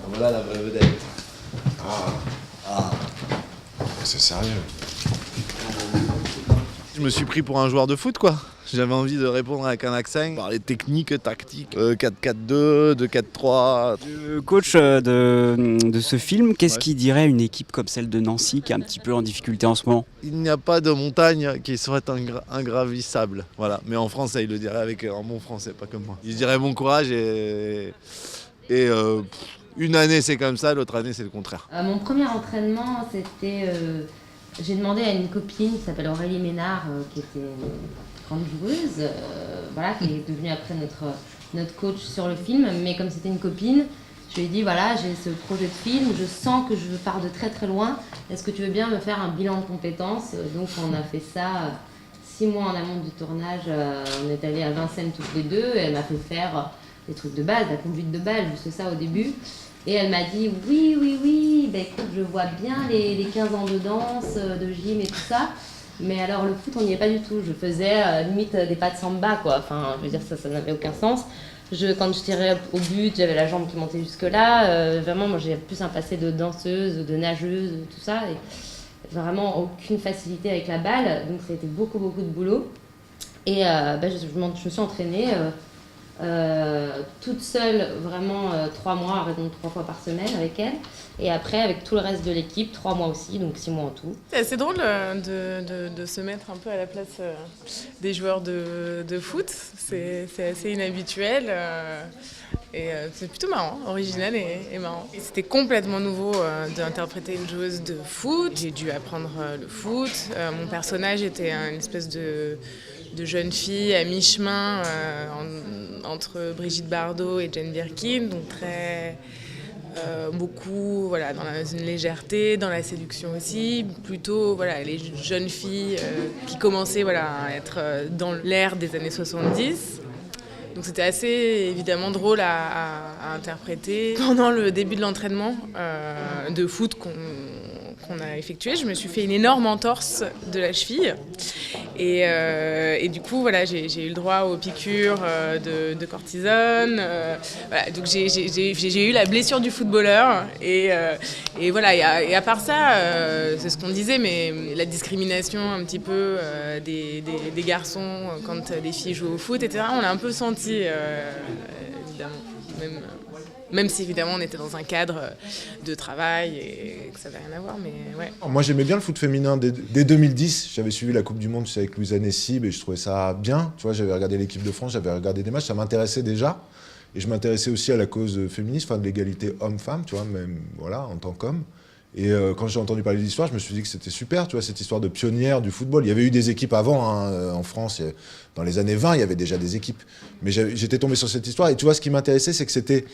Voilà la vraie vedette. C'est sérieux. Je me suis pris pour un joueur de foot, quoi. J'avais envie de répondre avec un accent, parler technique, tactique, 4-4-2, 2-4-3. Le coach de ce film, qu'est-ce qu'il dirait à une équipe comme celle de Nancy qui est un petit peu en difficulté en ce moment? Il n'y a pas de montagne qui serait ingravissable. Voilà. Mais en français, il le dirait en bon français, pas comme moi. Il dirait bon courage et une année c'est comme ça, l'autre année c'est le contraire. Mon premier entraînement, c'était... j'ai demandé à une copine qui s'appelle Aurélie Ménard, qui était une grande joueuse, voilà, qui est devenue après notre coach sur le film. Mais comme c'était une copine, je lui ai dit, voilà, j'ai ce projet de film, je sens que je pars de très très loin. Est-ce que tu veux bien me faire un bilan de compétences? Donc on a fait ça 6 mois en amont du tournage. On est allés à Vincennes toutes les deux et elle m'a fait faire des trucs de base, la conduite de balle, juste ça au début. Et elle m'a dit oui, bah écoute, je vois bien les 15 ans de danse, de gym et tout ça. Mais alors le foot, on n'y est pas du tout. Je faisais limite des pas de samba, quoi. Enfin, je veux dire, ça n'avait aucun sens. Quand je tirais au but, j'avais la jambe qui montait jusque-là. Vraiment, moi, j'ai plus un passé de danseuse, de nageuse, tout ça. Et vraiment aucune facilité avec la balle. Donc ça a été beaucoup de boulot. Et je me suis entraînée toute seule, vraiment 3 mois, à raison de 3 fois par semaine avec elle. Et après, avec tout le reste de l'équipe, 3 mois aussi, donc 6 mois en tout. C'est assez drôle de se mettre un peu à la place des joueurs de foot. C'est assez inhabituel. Et c'est plutôt marrant, original et marrant. Et c'était complètement nouveau d'interpréter une joueuse de foot. J'ai dû apprendre le foot. Mon personnage était une espèce de jeune fille à mi-chemin entre Brigitte Bardot et Jane Birkin, donc très beaucoup voilà, dans une légèreté, dans la séduction aussi, plutôt voilà, les jeunes filles qui commençaient voilà, à être dans l'ère des années 70. Donc c'était assez évidemment drôle à interpréter. Pendant le début de l'entraînement de foot qu'on a effectué, je me suis fait une énorme entorse de la cheville. Et du coup, voilà, j'ai eu le droit aux piqûres de cortisone. Voilà, donc j'ai eu la blessure du footballeur. Et voilà, et à part ça, c'est ce qu'on disait, mais la discrimination un petit peu des garçons quand les filles jouent au foot, etc., on l'a un peu senti, évidemment. Même si évidemment on était dans un cadre de travail et que ça n'avait rien à voir, mais ouais. Moi j'aimais bien le foot féminin dès 2010. J'avais suivi la Coupe du Monde avec Louisa Nessib et je trouvais ça bien. Tu vois, j'avais regardé l'équipe de France, j'avais regardé des matchs, ça m'intéressait déjà. Et je m'intéressais aussi à la cause féministe, enfin de l'égalité homme-femme, tu vois, même voilà, en tant qu'homme. Et quand j'ai entendu parler de l'histoire, je me suis dit que c'était super, tu vois, cette histoire de pionnière du football. Il y avait eu des équipes avant, hein, en France, dans les années 20, il y avait déjà des équipes. Mais j'étais tombé sur cette histoire et tu vois, ce qui m'intéressait, c'est que c'était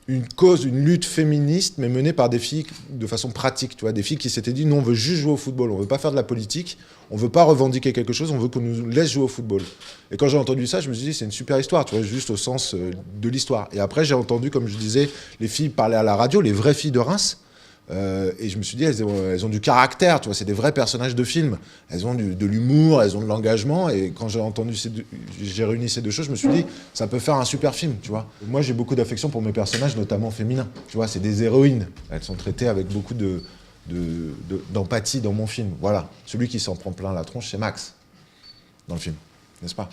une cause, une lutte féministe, mais menée par des filles de façon pratique, tu vois, des filles qui s'étaient dit, nous on veut juste jouer au football, on veut pas faire de la politique, on veut pas revendiquer quelque chose, on veut qu'on nous laisse jouer au football. Et quand j'ai entendu ça, je me suis dit, c'est une super histoire, tu vois, juste au sens de l'histoire. Et après, j'ai entendu, comme je disais, les filles parler à la radio, les vraies filles de Reims, et je me suis dit, elles ont du caractère, tu vois, c'est des vrais personnages de film. Elles ont de l'humour, elles ont de l'engagement. Et quand j'ai réuni ces deux choses, je me suis dit, ça peut faire un super film, tu vois. Moi, j'ai beaucoup d'affection pour mes personnages, notamment féminins. Tu vois, c'est des héroïnes. Elles sont traitées avec beaucoup d'empathie dans mon film. Voilà. Celui qui s'en prend plein la tronche, c'est Max, dans le film, n'est-ce pas ?